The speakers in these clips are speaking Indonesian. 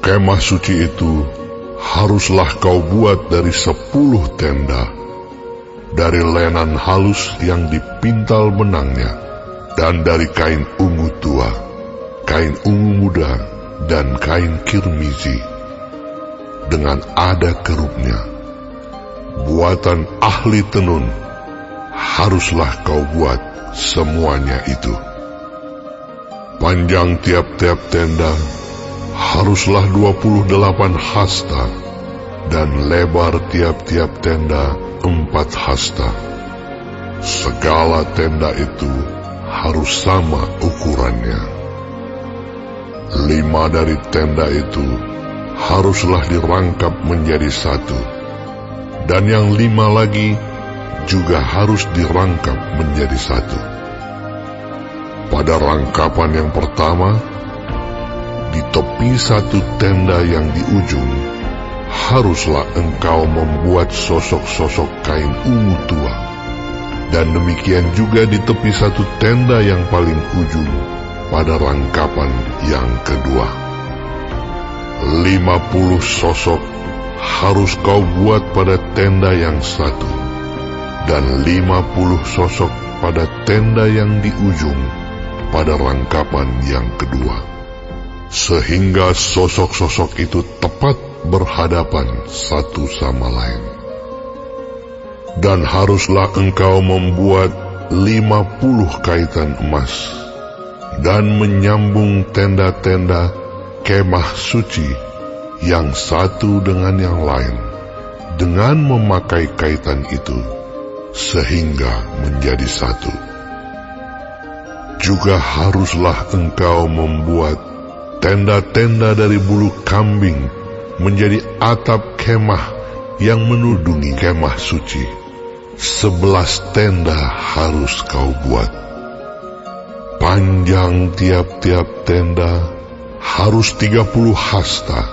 Kemah suci itu haruslah kau buat dari 10 tenda, dari lenan halus yang dipintal benangnya, dan dari kain ungu tua, kain ungu muda, dan kain kirmizi, dengan ada kerupnya. Buatan ahli tenun haruslah kau buat semuanya itu. Panjang tiap-tiap tenda haruslah 28 hasta, dan lebar tiap-tiap tenda 4 hasta. Segala tenda itu harus sama ukurannya. 5 dari tenda itu haruslah dirangkap menjadi 1, dan yang 5 lagi juga harus dirangkap menjadi 1. Pada rangkapan yang pertama, di tepi 1 tenda yang di ujung, haruslah engkau membuat sosok-sosok kain ungu tua, dan demikian juga di tepi 1 tenda yang paling ujung pada rangkapan yang kedua. 50 sosok harus kau buat pada tenda yang 1, dan 50 sosok pada tenda yang di ujung pada rangkapan yang kedua, sehingga sosok-sosok itu tepat berhadapan satu sama lain. Dan haruslah engkau membuat 50 kaitan emas, dan menyambung tenda-tenda kemah suci yang satu dengan yang lain, dengan memakai kaitan itu, sehingga menjadi 1. Juga haruslah engkau membuat tenda-tenda dari bulu kambing menjadi atap kemah yang menudungi kemah suci. 11 tenda harus kau buat. Panjang tiap-tiap tenda harus 30 hasta,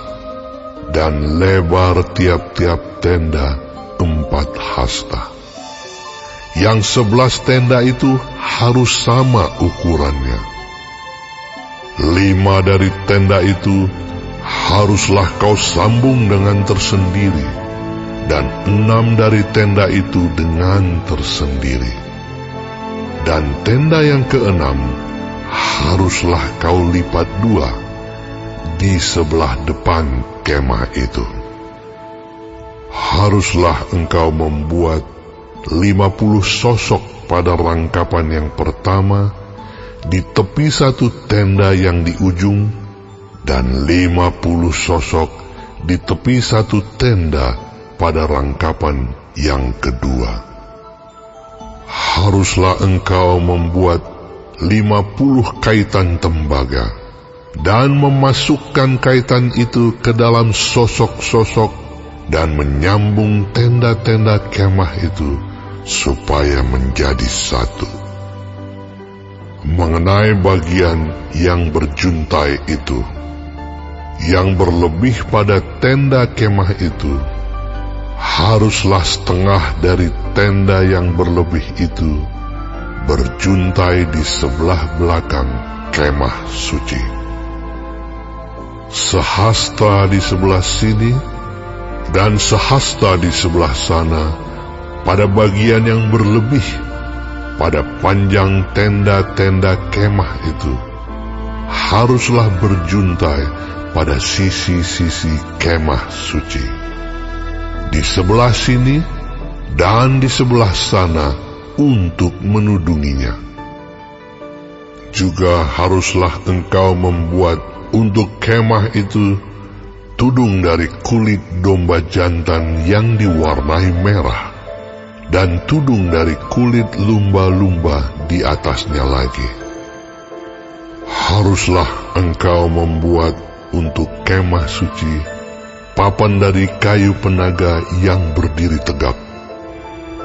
dan lebar tiap-tiap tenda 4 hasta. Yang 11 tenda itu harus sama ukurannya. 5 dari tenda itu haruslah kau sambung dengan tersendiri, dan 6 dari tenda itu dengan tersendiri. Dan tenda yang ke-6 haruslah kau lipat 2 di sebelah depan kemah itu. Haruslah engkau membuat 50 sosok pada rangkapan yang pertama di tepi 1 tenda yang di ujung, dan 50 sosok di tepi 1 tenda pada rangkapan yang kedua. Haruslah engkau membuat 50 kaitan tembaga, dan memasukkan kaitan itu ke dalam sosok-sosok, dan menyambung tenda-tenda kemah itu supaya menjadi 1. Mengenai bagian yang berjuntai itu, yang berlebih pada tenda kemah itu, haruslah setengah dari tenda yang berlebih itu berjuntai di sebelah belakang kemah suci. Sehasta di sebelah sini, dan sehasta di sebelah sana, pada bagian yang berlebih, pada panjang tenda-tenda kemah itu, haruslah berjuntai pada sisi-sisi kemah suci. Di sebelah sini dan di sebelah sana untuk menudunginya. Juga haruslah engkau membuat untuk kemah itu tudung dari kulit domba jantan yang diwarnai merah, dan tudung dari kulit lumba-lumba di atasnya lagi. Haruslah engkau membuat untuk kemah suci papan dari kayu penaga yang berdiri tegak.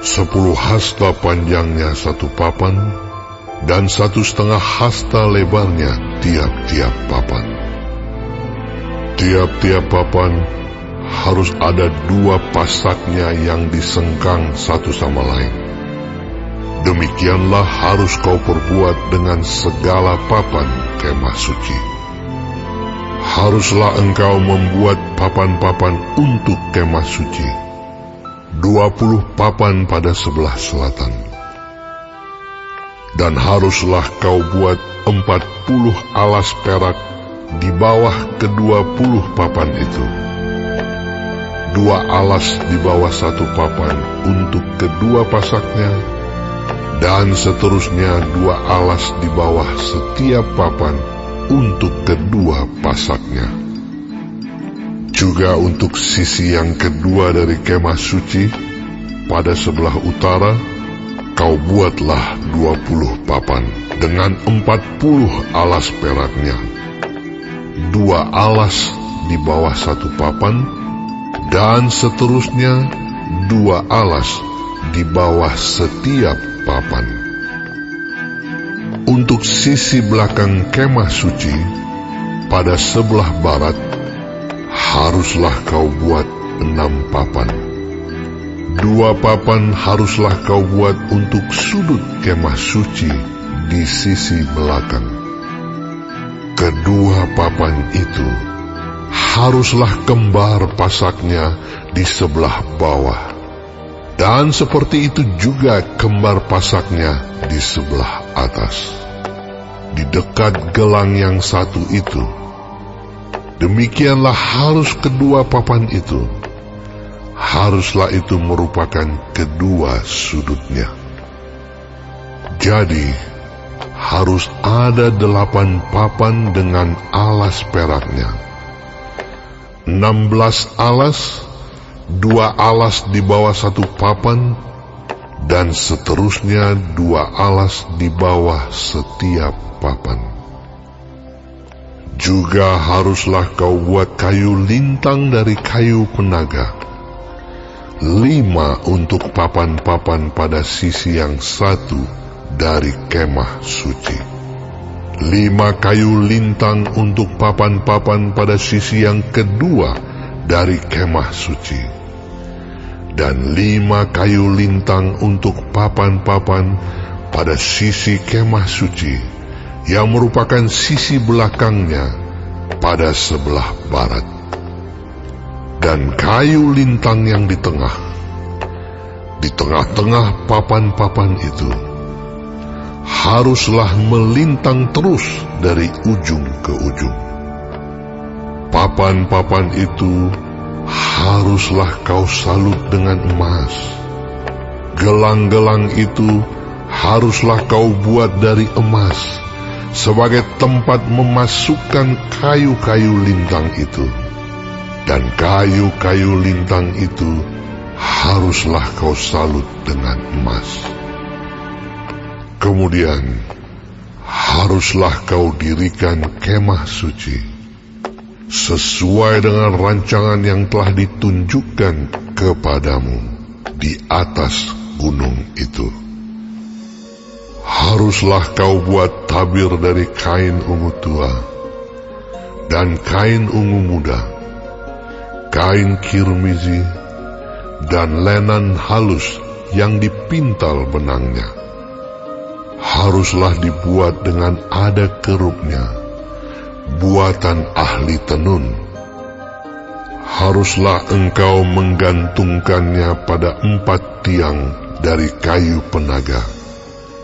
10 hasta panjangnya 1 papan, dan 1,5 hasta lebarnya tiap-tiap papan. Tiap-tiap papan harus ada 2 pasaknya yang disengkang satu sama lain. Demikianlah harus kau perbuat dengan segala papan kemah suci. Haruslah engkau membuat papan-papan untuk kemah suci, 20 papan pada sebelah selatan. Dan haruslah kau buat 40 alas perak di bawah ke-20 papan itu. 2 alas di bawah 1 papan untuk kedua pasaknya, dan seterusnya 2 alas di bawah setiap papan untuk kedua pasaknya. Juga untuk sisi yang kedua dari kemah suci, pada sebelah utara, kau buatlah 20 papan dengan 40 alas peraknya. 2 alas di bawah 1 papan, dan seterusnya 2 alas di bawah setiap papan. Untuk sisi belakang kemah suci, pada sebelah barat, haruslah kau buat 6 papan. 2 papan haruslah kau buat untuk sudut kemah suci di sisi belakang. Kedua papan itu haruslah kembar pasaknya di sebelah bawah, dan seperti itu juga kembar pasaknya di sebelah atas, di dekat gelang yang satu itu. Demikianlah harus kedua papan itu. Haruslah itu merupakan kedua sudutnya. Jadi, harus ada 8 papan dengan alas peraknya. 16 alas, 2 alas di bawah 1 papan, dan seterusnya 2 alas di bawah setiap papan. Juga haruslah kau buat kayu lintang dari kayu penaga, 5 untuk papan-papan pada sisi yang satu dari kemah suci. 5 kayu lintang untuk papan-papan pada sisi yang kedua dari kemah suci. Dan 5 kayu lintang untuk papan-papan pada sisi kemah suci, yang merupakan sisi belakangnya pada sebelah barat. Dan kayu lintang yang di tengah-tengah papan-papan itu, haruslah melintang terus dari ujung ke ujung. Papan-papan itu haruslah kau salut dengan emas. Gelang-gelang itu haruslah kau buat dari emas, sebagai tempat memasukkan kayu-kayu lintang itu. Dan kayu-kayu lintang itu haruslah kau salut dengan emas. Kemudian haruslah kau dirikan kemah suci sesuai dengan rancangan yang telah ditunjukkan kepadamu di atas gunung itu. Haruslah kau buat tabir dari kain ungu tua dan kain ungu muda, kain kirmizi, dan lenan halus yang dipintal benangnya. Haruslah dibuat dengan ada kerupnya, buatan ahli tenun. Haruslah engkau menggantungkannya pada 4 tiang dari kayu penaga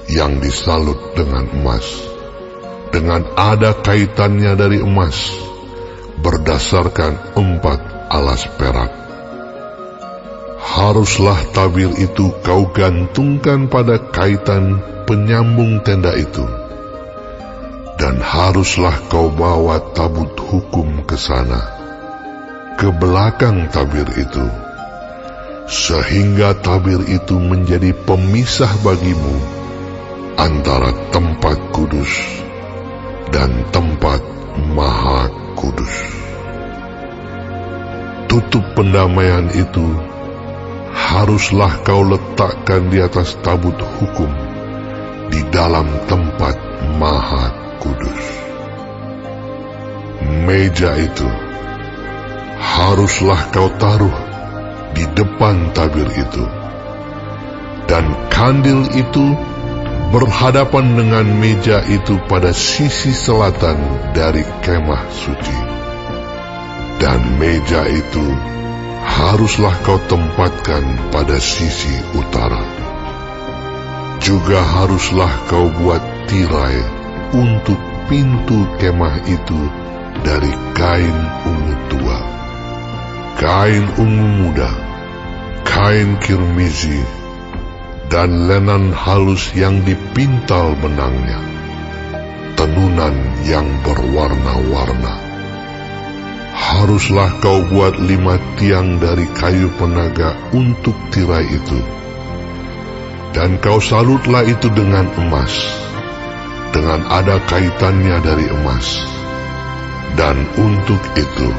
yang disalut dengan emas, dengan ada kaitannya dari emas, berdasarkan 4 alas perak. Haruslah tabir itu kau gantungkan pada kaitan penyambung tenda itu, dan haruslah kau bawa tabut hukum ke sana, ke belakang tabir itu, sehingga tabir itu menjadi pemisah bagimu antara tempat kudus dan tempat maha kudus. Tutup pendamaian itu haruslah kau letakkan di atas tabut hukum di dalam tempat maha kudus. Meja itu haruslah kau taruh di depan tabir itu, dan kandil itu berhadapan dengan meja itu pada sisi selatan dari kemah suci. dan meja itu haruslah kau tempatkan pada sisi utara. Juga haruslah kau buat tirai untuk pintu kemah itu dari kain ungu tua, kain ungu muda, kain kirmizi, dan lenan halus yang dipintal benangnya, tenunan yang berwarna-warna. Haruslah kau buat 5 tiang dari kayu penaga untuk tirai itu, dan kau salutlah itu dengan emas, dengan ada kaitannya dari emas. Dan untuk itu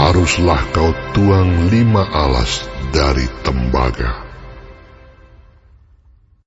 haruslah kau tuang 5 alas dari tembaga.